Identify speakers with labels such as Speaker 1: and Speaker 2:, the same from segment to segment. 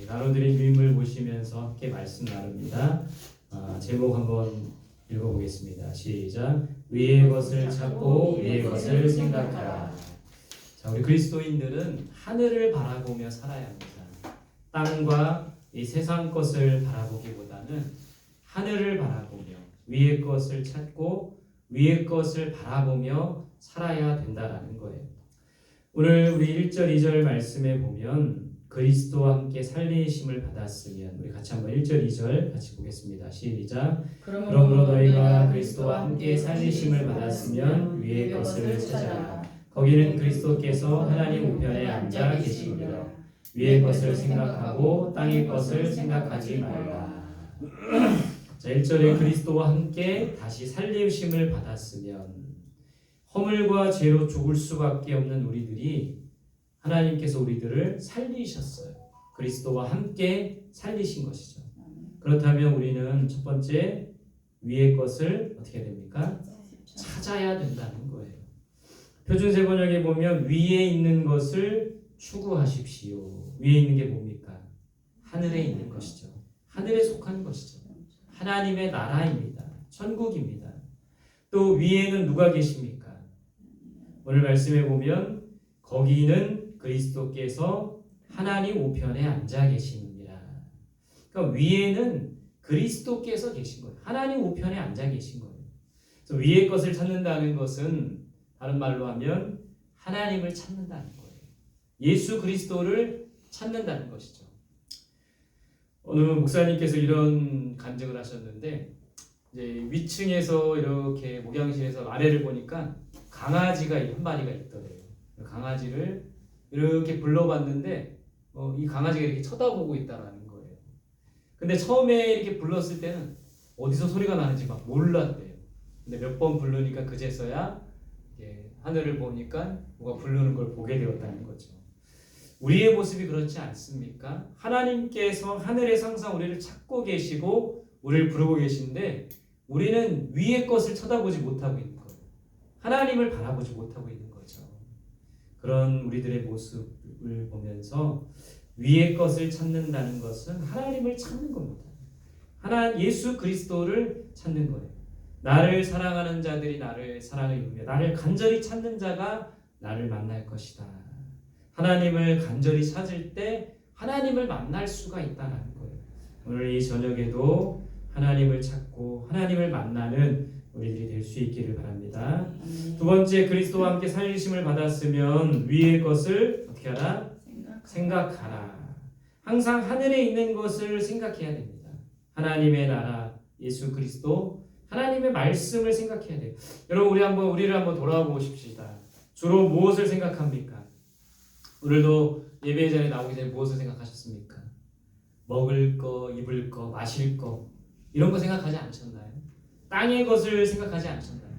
Speaker 1: 나눠드린 유인물 보시면서 함께 말씀 나눕니다. 제목 한번 읽어보겠습니다. 시작. 위의 것을 찾고 위의 것을 생각하라. 자, 우리 그리스도인들은 하늘을 바라보며 살아야 합니다. 땅과 이 세상 것을 바라보기보다는 하늘을 바라보며 위의 것을 찾고 위의 것을 바라보며 살아야 된다라는 거예요. 오늘 우리 1절, 2절 말씀에 보면 그리스도와 함께 살리심을 받았으면, 우리 같이 한번 1절, 2절 같이 보겠습니다. 시작. 그러므로 너희가 그리스도와 함께 살리심을 받았으면 위의 것을 찾아라. 거기는 그리스도께서 하나님 우편에 앉아 계시니라. 위의 것을 생각하고 땅의 것을 생각하지 말라. 자, 1절에 그리스도와 함께 다시 살리심을 받았으면, 허물과 죄로 죽을 수밖에 없는 우리들이 하나님께서 우리들을 살리셨어요. 그리스도와 함께 살리신 것이죠. 그렇다면 우리는 첫 번째 위의 것을 어떻게 됩니까? 찾아야 된다는 거예요. 표준세 번역에 보면 위에 있는 것을 추구하십시오. 위에 있는 게 뭡니까? 하늘에 있는 것이죠. 하늘에 속한 것이죠. 하나님의 나라입니다. 천국입니다. 또 위에는 누가 계십니까? 오늘 말씀에 보면 거기는 그리스도께서 하나님 우편에 앉아 계십니다. 그러니까 위에는 그리스도께서 계신 거예요. 하나님 우편에 앉아 계신 거예요. 그래서 위의 것을 찾는다는 것은 다른 말로 하면 하나님을 찾는다는 거예요. 예수 그리스도를 찾는다는 것이죠. 어느 목사님께서 이런 간증을 하셨는데, 이제 위층에서 이렇게 목양실에서 아래를 보니까 강아지가 한 마리가 있더래요. 강아지를 이렇게 불러봤는데 이 강아지가 이렇게 쳐다보고 있다라는 거예요. 근데 처음에 이렇게 불렀을 때는 어디서 소리가 나는지 막 몰랐대요. 근데 몇 번 부르니까 그제서야 하늘을 보니까 뭐가 부르는 걸 보게 되었다는 거죠. 우리의 모습이 그렇지 않습니까? 하나님께서 하늘에서 항상 우리를 찾고 계시고 우리를 부르고 계신데 우리는 위의 것을 쳐다보지 못하고 있는 거예요. 하나님을 바라보지 못하고 있는 거죠. 그런 우리들의 모습을 보면서 위의 것을 찾는다는 것은 하나님을 찾는 겁니다. 예수 그리스도를 찾는 거예요. 나를 사랑하는 자들이 나를 사랑을 이루며 나를 간절히 찾는 자가 나를 만날 것이다. 하나님을 간절히 찾을 때 하나님을 만날 수가 있다는 거예요. 오늘 이 저녁에도 하나님을 찾고 하나님을 만나는 우리들이 될 수 있기를 바랍니다. 두 번째, 그리스도와 함께 살리심을 받았으면 위의 것을 어떻게 하라? 생각하라. 항상 하늘에 있는 것을 생각해야 됩니다. 하나님의 나라, 예수 그리스도, 하나님의 말씀을 생각해야 돼요. 여러분, 우리를 한번 돌아보고 싶시다. 주로 무엇을 생각합니까? 오늘도 예배 자리에 나오기 전에 무엇을 생각하셨습니까? 먹을 거, 입을 거, 마실 거, 이런 거 생각하지 않으셨나요? 땅의 것을 생각하지 않으셨나요?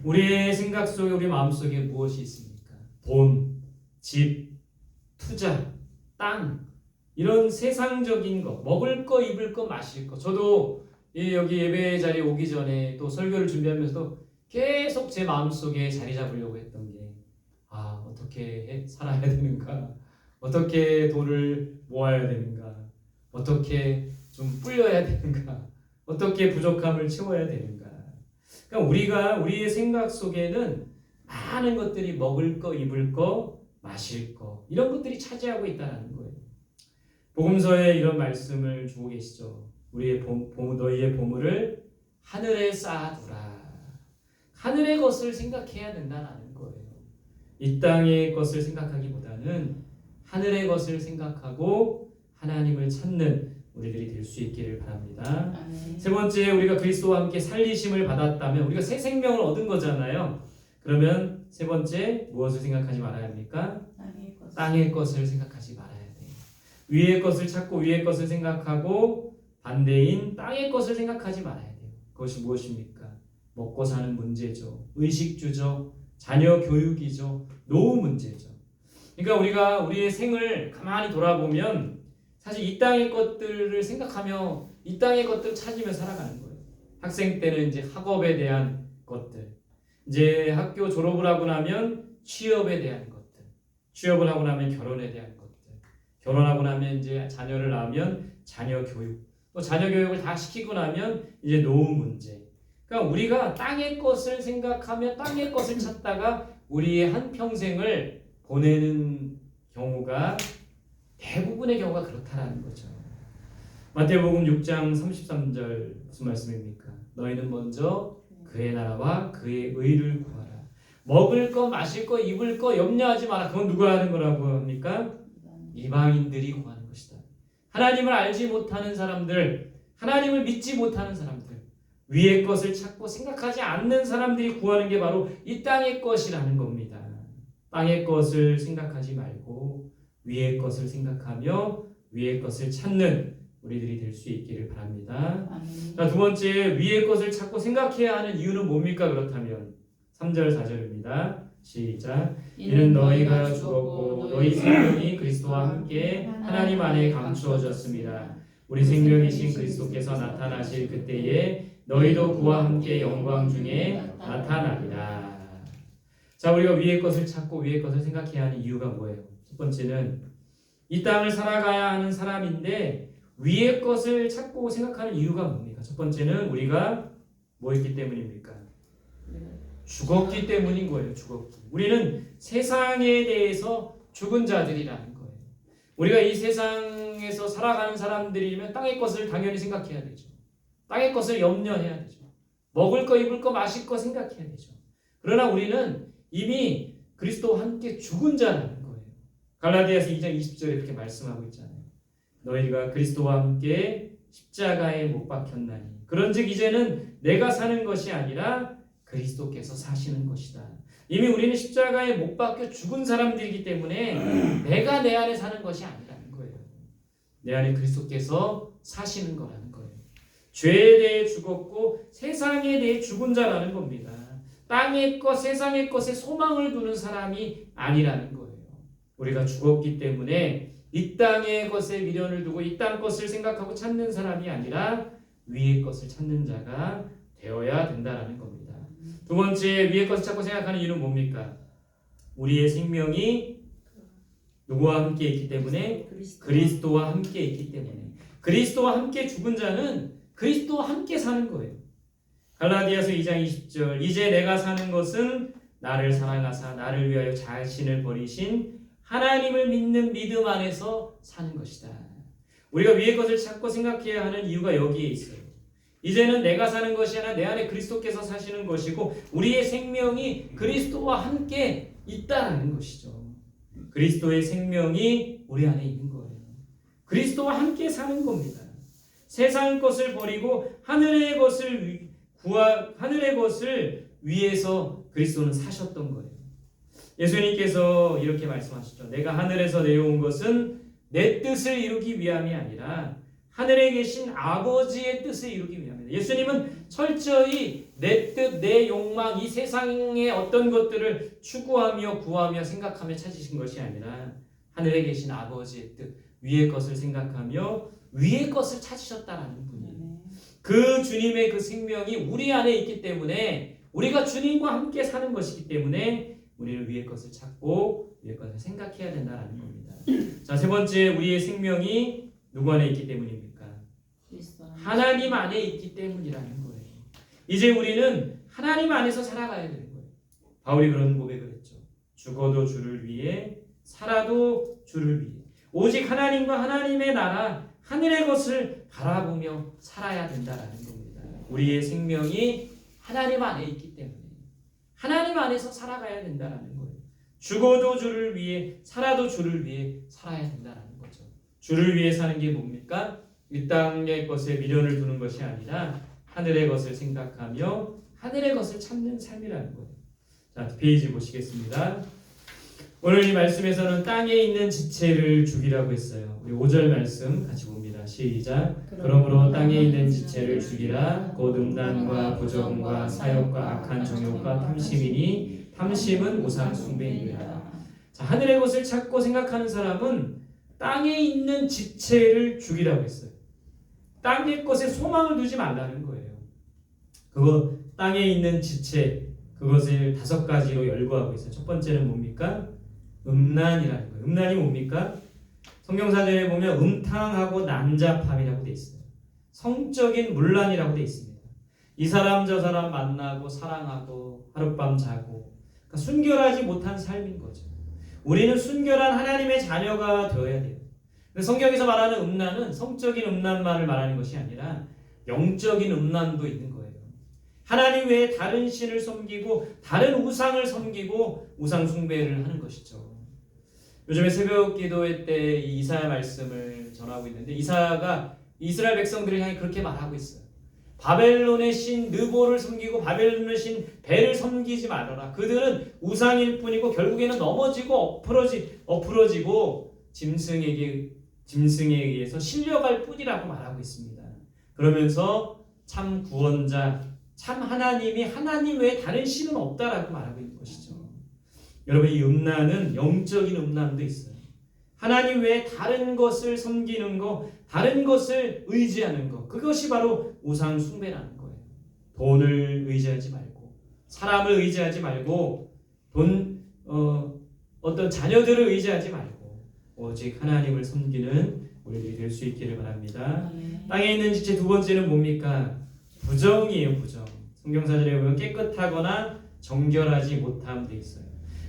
Speaker 1: 우리의 생각 속에, 우리 마음 속에 무엇이 있습니까? 돈, 집, 투자, 땅, 이런 세상적인 거, 먹을 거, 입을 거, 마실 거. 저도 여기 예배 자리에 오기 전에 또 설교를 준비하면서도 계속 제 마음 속에 자리 잡으려고 했던 게, 어떻게 살아야 되는가? 어떻게 돈을 모아야 되는가? 어떻게 좀 불려야 되는가? 어떻게 부족함을 채워야 되는가? 그러니까 우리의 생각 속에는 많은 것들이 먹을 거, 입을 거, 마실 거, 이런 것들이 차지하고 있다는 거예요. 복음서에 이런 말씀을 주고 계시죠. 너희의 보물을 하늘에 쌓아두라. 하늘의 것을 생각해야 된다는 거예요. 이 땅의 것을 생각하기보다는 하늘의 것을 생각하고 하나님을 찾는 우리들이 될 수 있기를 바랍니다. 세 번째, 우리가 그리스도와 함께 살리심을 받았다면 우리가 새 생명을 얻은 거잖아요. 그러면 세 번째, 무엇을 생각하지 말아야 합니까? 땅의 것을 생각하지 말아야 돼요. 위의 것을 찾고 위의 것을 생각하고 반대인 땅의 것을 생각하지 말아야 돼요. 그것이 무엇입니까? 먹고 사는 문제죠. 의식주죠. 자녀 교육이죠. 노후 문제죠. 그러니까 우리가 우리의 생을 가만히 돌아보면 사실 이 땅의 것들을 생각하며 이 땅의 것들을 찾으며 살아가는 거예요. 학생 때는 이제 학업에 대한 것들, 이제 학교 졸업을 하고 나면 취업에 대한 것들, 취업을 하고 나면 결혼에 대한 것들, 결혼하고 나면 이제 자녀를 낳으면 자녀 교육, 또 자녀 교육을 다 시키고 나면 이제 노후 문제. 그러니까 우리가 땅의 것을 생각하며 땅의 것을 찾다가 우리의 한 평생을 보내는 경우가 대부분의 경우가 그렇다라는 거죠. 마태복음 6장 33절 무슨 말씀입니까? 너희는 먼저 그의 나라와 그의 의를 구하라. 먹을 거, 마실 거, 입을 거 염려하지 마라. 그건 누가 하는 거라고 합니까? 이방인들이 구하는 것이다. 하나님을 알지 못하는 사람들, 하나님을 믿지 못하는 사람들, 위의 것을 찾고 생각하지 않는 사람들이 구하는 게 바로 이 땅의 것이라는 겁니다. 땅의 것을 생각하지 말고 위의 것을 생각하며 위의 것을 찾는 우리들이 될 수 있기를 바랍니다. 자, 두 번째, 위의 것을 찾고 생각해야 하는 이유는 뭡니까? 그렇다면 3절 4절입니다. 시작. 이는 너희가 죽었고 너희 생명이 그리스도와 함께 하나님 안에 감추어졌습니다. 우리 생명이신 그리스도께서 나타나실 그때에 너희도 그와 함께 영광 중에 나타나리라. 자, 우리가 위의 것을 찾고 위의 것을 생각해야 하는 이유가 뭐예요? 첫 번째는 이 땅을 살아가야 하는 사람인데 위의 것을 찾고 생각하는 이유가 뭡니까? 첫 번째는 우리가 뭐였기 때문입니까? 죽었기 때문인 거예요. 죽었기. 우리는 세상에 대해서 죽은 자들이라는 거예요. 우리가 이 세상에서 살아가는 사람들이면 땅의 것을 당연히 생각해야 되죠. 땅의 것을 염려해야 되죠. 먹을 거, 입을 거, 마실 거 생각해야 되죠. 그러나 우리는 이미 그리스도와 함께 죽은 자라는 거예요. 갈라디아서 2장 20절에 이렇게 말씀하고 있잖아요. 너희가 그리스도와 함께 십자가에 못 박혔나니 그런즉 이제는 내가 사는 것이 아니라 그리스도께서 사시는 것이다. 이미 우리는 십자가에 못 박혀 죽은 사람들이기 때문에 내가 내 안에 사는 것이 아니라는 거예요. 내 안에 그리스도께서 사시는 거라는 거예요. 죄에 대해 죽었고 세상에 대해 죽은 자라는 겁니다. 땅의 것, 세상의 것에 소망을 두는 사람이 아니라는 거예요. 우리가 죽었기 때문에 이 땅의 것에 미련을 두고 이 땅 것을 생각하고 찾는 사람이 아니라 위의 것을 찾는 자가 되어야 된다는 겁니다. 두 번째, 위의 것을 찾고 생각하는 이유는 뭡니까? 우리의 생명이 누구와 함께 있기 때문에? 그리스도와 함께 있기 때문에. 그리스도와 함께 죽은 자는 그리스도와 함께 사는 거예요. 갈라디아서 2장 20절 이제 내가 사는 것은 나를 사랑하사 나를 위하여 자신을 버리신 하나님을 믿는 믿음 안에서 사는 것이다. 우리가 위의 것을 찾고 생각해야 하는 이유가 여기에 있어요. 이제는 내가 사는 것이 아니라 내 안에 그리스도께서 사시는 것이고 우리의 생명이 그리스도와 함께 있다는 것이죠. 그리스도의 생명이 우리 안에 있는 거예요. 그리스도와 함께 사는 겁니다. 세상 것을 버리고 하늘의 것을 위해서 그리스도는 사셨던 거예요. 예수님께서 이렇게 말씀하셨죠. 내가 하늘에서 내려온 것은 내 뜻을 이루기 위함이 아니라 하늘에 계신 아버지의 뜻을 이루기 위함이다. 예수님은 철저히 내 뜻, 내 욕망, 이 세상의 어떤 것들을 추구하며 구하며 생각하며 찾으신 것이 아니라 하늘에 계신 아버지의 뜻, 위의 것을 생각하며 위의 것을 찾으셨다라는 분이에요. 그 주님의 그 생명이 우리 안에 있기 때문에 우리가 주님과 함께 사는 것이기 때문에 우리는 위의 것을 찾고 위의 것을 생각해야 된다는 겁니다. 자, 세 번째, 우리의 생명이 누구 안에 있기 때문입니까? 하나님 안에 있기 때문이라는 거예요. 이제 우리는 하나님 안에서 살아가야 되는 거예요. 바울이 그런 고백을 했죠. 죽어도 주를 위해, 살아도 주를 위해. 오직 하나님과 하나님의 나라, 하늘의 것을 바라보며 살아야 된다는 겁니다. 우리의 생명이 하나님 안에 있기 때문에 하나님 안에서 살아가야 된다는 거예요. 죽어도 주를 위해, 살아도 주를 위해 살아야 된다는 거죠. 주를 위해 사는 게 뭡니까? 이 땅의 것에 미련을 두는 것이 아니라 하늘의 것을 생각하며 하늘의 것을 찾는 삶이라는 거예요. 자, 페이지 보시겠습니다. 오늘 이 말씀에서는 땅에 있는 지체를 죽이라고 했어요. 우리 5절 말씀 같이 봅니다. 시작. 그러므로 땅에 있는 지체를 죽이라. 곧 음란과 부정과 사욕과 악한 정욕과 탐심이니 탐심은 우상 숭배이니라. 자, 하늘의 것을 찾고 생각하는 사람은 땅에 있는 지체를 죽이라고 했어요. 땅의 것에 소망을 두지 말라는 거예요. 그거 땅에 있는 지체, 그것을 5가지로 열거하고 있어요. 첫 번째는 뭡니까? 음란이라는 거예요. 음란이 뭡니까? 성경사전에 보면 음탕하고 난잡함이라고 돼 있어요. 성적인 문란이라고 돼 있습니다. 이 사람 저 사람 만나고 사랑하고 하룻밤 자고, 그러니까 순결하지 못한 삶인 거죠. 우리는 순결한 하나님의 자녀가 되어야 돼요. 성경에서 말하는 음란은 성적인 음란만을 말하는 것이 아니라 영적인 음란도 있는 거예요. 하나님 외에 다른 신을 섬기고 다른 우상을 섬기고 우상 숭배를 하는 것이죠. 요즘에 새벽 기도회 때 이 이사야 말씀을 전하고 있는데, 이사야가 이스라엘 백성들을 향해 그렇게 말하고 있어요. 바벨론의 신 느보를 섬기고 바벨론의 신 벨을 섬기지 말아라. 그들은 우상일 뿐이고 결국에는 넘어지고 엎으러지고 짐승에 의해서 실려갈 뿐이라고 말하고 있습니다. 그러면서 참 구원자, 참 하나님이 하나님 외에 다른 신은 없다라고 말하고 있는 것이죠. 여러분, 이 음란은 영적인 음란도 있어요. 하나님 외에 다른 것을 섬기는 것, 다른 것을 의지하는 것, 그것이 바로 우상 숭배라는 거예요. 돈을 의지하지 말고, 사람을 의지하지 말고, 어떤 자녀들을 의지하지 말고 오직 하나님을 섬기는 우리들이 될 수 있기를 바랍니다. 땅에 있는 지체 두 번째는 뭡니까? 부정이에요. 부정. 성경사전에 보면 깨끗하거나 정결하지 못함 돼 있어요.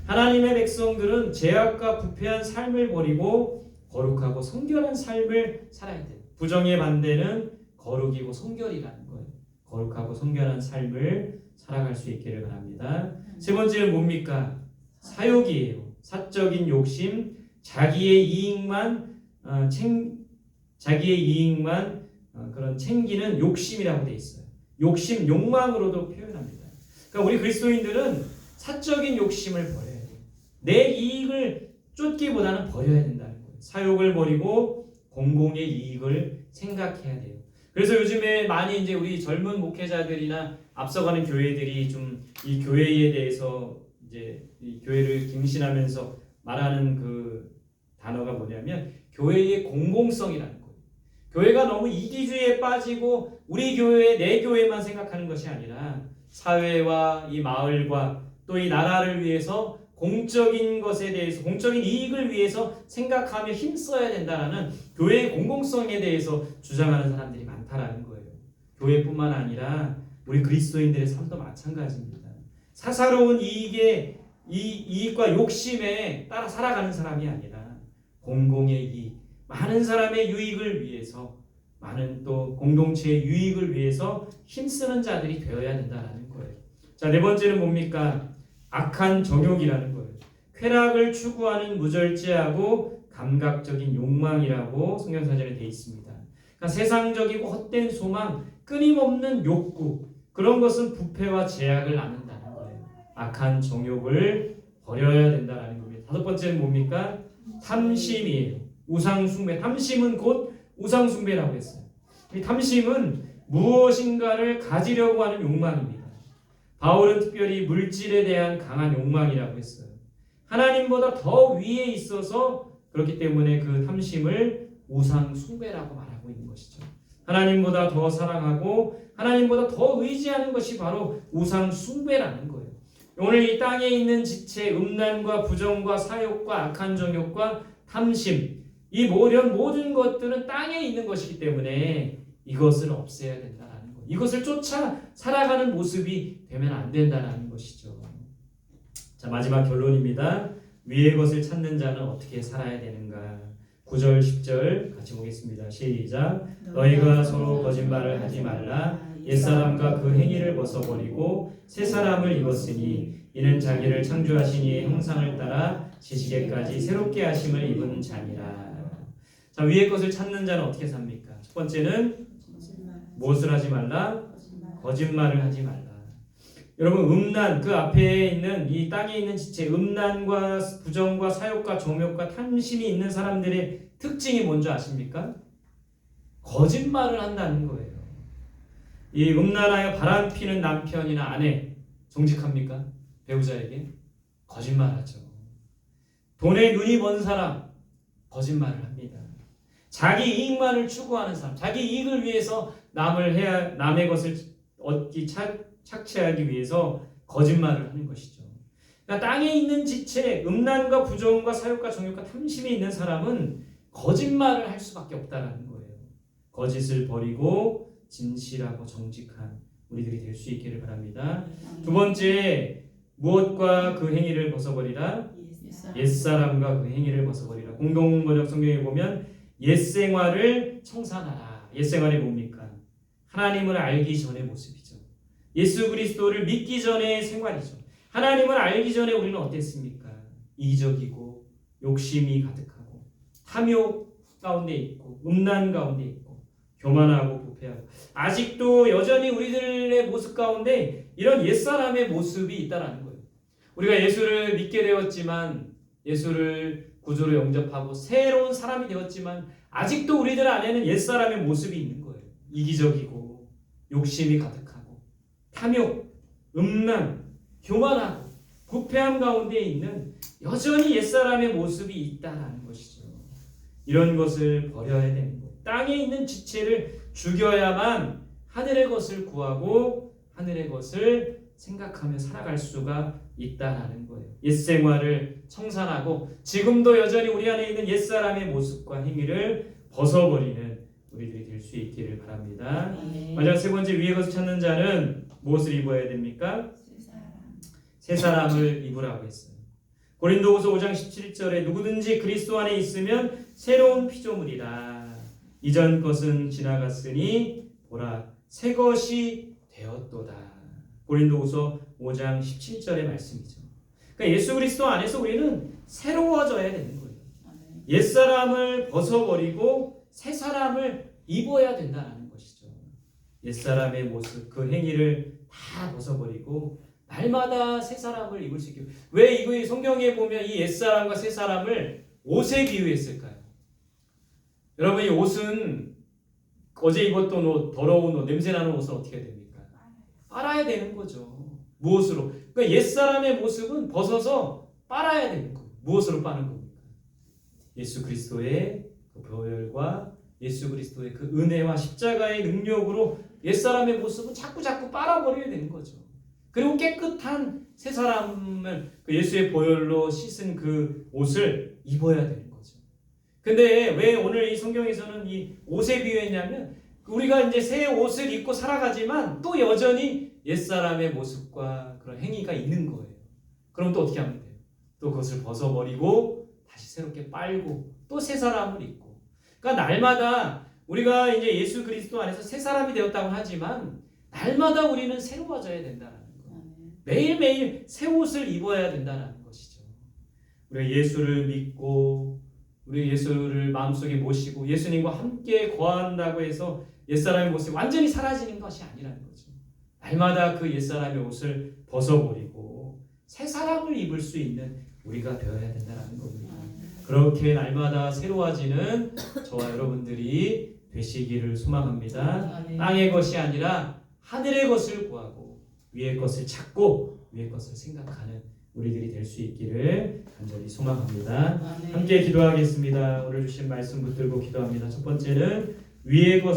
Speaker 1: 하나님의 백성들은 죄악과 부패한 삶을 버리고 거룩하고 성결한 삶을 살아야 돼요. 부정의 반대는 거룩이고 성결이라는 거예요. 거룩하고 성결한 삶을 살아갈 수 있기를 바랍니다. 세 번째는 뭡니까? 사욕이에요. 사적인 욕심, 자기의 이익만 그런 챙기는 욕심이라고 돼 있어요. 욕심, 욕망으로도 표현합니다. 그러니까 우리 그리스도인들은 사적인 욕심을 버려야 돼요. 내 이익을 쫓기보다는 버려야 된다는 거예요. 사욕을 버리고 공공의 이익을 생각해야 돼요. 그래서 요즘에 많이 이제 우리 젊은 목회자들이나 앞서가는 교회들이 좀 이 교회에 대해서 이제 이 교회를 갱신하면서 말하는 그 단어가 뭐냐면 교회의 공공성이라는 거예요. 교회가 너무 이기주의에 빠지고 우리 교회, 내 교회만 생각하는 것이 아니라 사회와 이 마을과 또 이 나라를 위해서 공적인 것에 대해서, 공적인 이익을 위해서 생각하며 힘써야 된다라는 교회의 공공성에 대해서 주장하는 사람들이 많다라는 거예요. 교회뿐만 아니라 우리 그리스도인들의 삶도 마찬가지입니다. 사사로운 이익과 욕심에 따라 살아가는 사람이 아니라 공공의 이익, 많은 사람의 유익을 위해서, 많은 또 공동체의 유익을 위해서 힘쓰는 자들이 되어야 된다는 거예요. 자, 네 번째는 뭡니까? 악한 정욕이라는 거예요. 쾌락을 추구하는 무절제하고 감각적인 욕망이라고 성경사전에 되어 있습니다. 그러니까 세상적이고 헛된 소망, 끊임없는 욕구, 그런 것은 부패와 제약을 낳는다는 거예요. 악한 정욕을 버려야 된다는 겁니다. 다섯 번째는 뭡니까? 탐심이에요. 우상숭배. 탐심은 곧 우상숭배라고 했어요. 이 탐심은 무엇인가를 가지려고 하는 욕망입니다. 바울은 특별히 물질에 대한 강한 욕망이라고 했어요. 하나님보다 더 위에 있어서 그렇기 때문에 그 탐심을 우상숭배라고 말하고 있는 것이죠. 하나님보다 더 사랑하고 하나님보다 더 의지하는 것이 바로 우상숭배라는 거예요. 오늘 이 땅에 있는 지체, 음란과 부정과 사욕과 악한 정욕과 탐심, 이 모든 것들은 땅에 있는 것이기 때문에 이것을 없애야 된다는 것. 이것을 쫓아 살아가는 모습이 되면 안 된다는 것이죠. 자, 마지막 결론입니다. 위의 것을 찾는 자는 어떻게 살아야 되는가? 9절, 10절 같이 보겠습니다. 시작. 너희가 서로 거짓말을 하지 말라. 옛사람과 그 행위를 벗어버리고 새 사람을 입었으니 이는 자기를 창조하신 이의 형상을 따라 지식에까지 새롭게 하심을 입은 자니라. 자, 위의 것을 찾는 자는 어떻게 삽니까? 첫 번째는 무엇을 하지 말라? 거짓말을 하지 말라. 여러분, 음란, 그 앞에 있는 이 땅에 있는 지체, 음란과 부정과 사욕과 정욕과 탐심이 있는 사람들의 특징이 뭔지 아십니까? 거짓말을 한다는 거예요. 이 음란하여 바람피는 남편이나 아내 정직합니까? 배우자에게 거짓말하죠. 돈에 눈이 먼 사람 거짓말을 합니다. 자기 이익만을 추구하는 사람, 자기 이익을 위해서 남의 것을 얻기 착취하기 위해서 거짓말을 하는 것이죠. 그러니까 땅에 있는 지체, 음란과 부정과 사욕과 정욕과 탐심이 있는 사람은 거짓말을 할 수밖에 없다라는 거예요. 거짓을 버리고 진실하고 정직한 우리들이 될 수 있기를 바랍니다. 두 번째, 무엇과 그 행위를 벗어버리라? 옛사람과 그 행위를 벗어버리라. 공동번역 성경에 보면 옛생활을 청산하라. 옛생활이 뭡니까? 하나님을 알기 전의 모습이죠. 예수 그리스도를 믿기 전의 생활이죠. 하나님을 알기 전에 우리는 어땠습니까? 이기적이고 욕심이 가득하고 탐욕 가운데 있고 음란 가운데 있고 교만하고 부패하고 아직도 여전히 우리들의 모습 가운데 이런 옛사람의 모습이 있다는 거예요. 우리가 예수를 믿게 되었지만 예수를 구주로 영접하고 새로운 사람이 되었지만 아직도 우리들 안에는 옛사람의 모습이 있는 거예요. 이기적이고 욕심이 가득하고 탐욕, 음란, 교만하고 부패함 가운데 있는 여전히 옛사람의 모습이 있다는 것이죠. 이런 것을 버려야 되는 거예요. 땅에 있는 지체를 죽여야만 하늘의 것을 구하고 하늘의 것을 생각하며 살아갈 수가 있다는 거예요. 옛생활을 청산하고 지금도 여전히 우리 안에 있는 옛사람의 모습과 행위를 벗어버리는 우리들이 될 수 있기를 바랍니다. 마지막 세 번째, 위의 것을 찾는 자는 무엇을 입어야 됩니까? 새 사람을 입으라고 했어요. 고린도후서 5장 17절에 누구든지 그리스도 안에 있으면 새로운 피조물이라. 이전 것은 지나갔으니 보라 새 것이 되었도다. 고린도후서 5장 17절의 말씀이죠. 그러니까 예수 그리스도 안에서 우리는 새로워져야 되는 거예요. 옛사람을 벗어버리고 새 사람을 입어야 된다는 것이죠. 옛사람의 모습, 그 행위를 다 벗어버리고 날마다 새 사람을 입을 수 있게. 왜 이거 성경에 보면 이 옛사람과 새 사람을 옷에 비유했을까요? 여러분, 이 옷은 어제 입었던 옷, 더러운 옷, 냄새나는 옷은 어떻게 됩니까? 빨아야 되는 거죠. 무엇으로? 그러니까 옛사람의 모습은 벗어서 빨아야 되는 거예요. 무엇으로 빠는 겁니까? 예수 그리스도의 그 보혈과 예수 그리스도의 그 은혜와 십자가의 능력으로 옛사람의 모습은 자꾸 빨아버려야 되는 거죠. 그리고 깨끗한 새 사람을 그 예수의 보혈로 씻은 그 옷을 입어야 되는 거죠. 근데 왜 오늘 이 성경에서는 이 옷에 비유했냐면 우리가 이제 새 옷을 입고 살아가지만 또 여전히 옛사람의 모습과 그런 행위가 있는 거예요. 그럼 또 어떻게 하면 돼요? 또 그것을 벗어버리고 다시 새롭게 빨고 또 새 사람을 입고. 그러니까 날마다 우리가 이제 예수 그리스도 안에서 새 사람이 되었다고 하지만 날마다 우리는 새로워져야 된다는 거예요. 매일매일 새 옷을 입어야 된다는 것이죠. 우리가 예수를 믿고 우리 예수를 마음속에 모시고 예수님과 함께 거한다고 해서 옛사람의 모습이 완전히 사라지는 것이 아니라는 거죠. 날마다 그 옛사람의 옷을 벗어버리고 새 사람을 입을 수 있는 우리가 되어야 된다는 겁니다. 그렇게 날마다 새로워지는 저와 여러분들이 되시기를 소망합니다. 땅의 것이 아니라 하늘의 것을 구하고 위의 것을 찾고 위의 것을 생각하는 우리들이 될 수 있기를 간절히 소망합니다. 함께 기도하겠습니다. 오늘 주신 말씀 붙들고 기도합니다. 첫 번째는 위의 것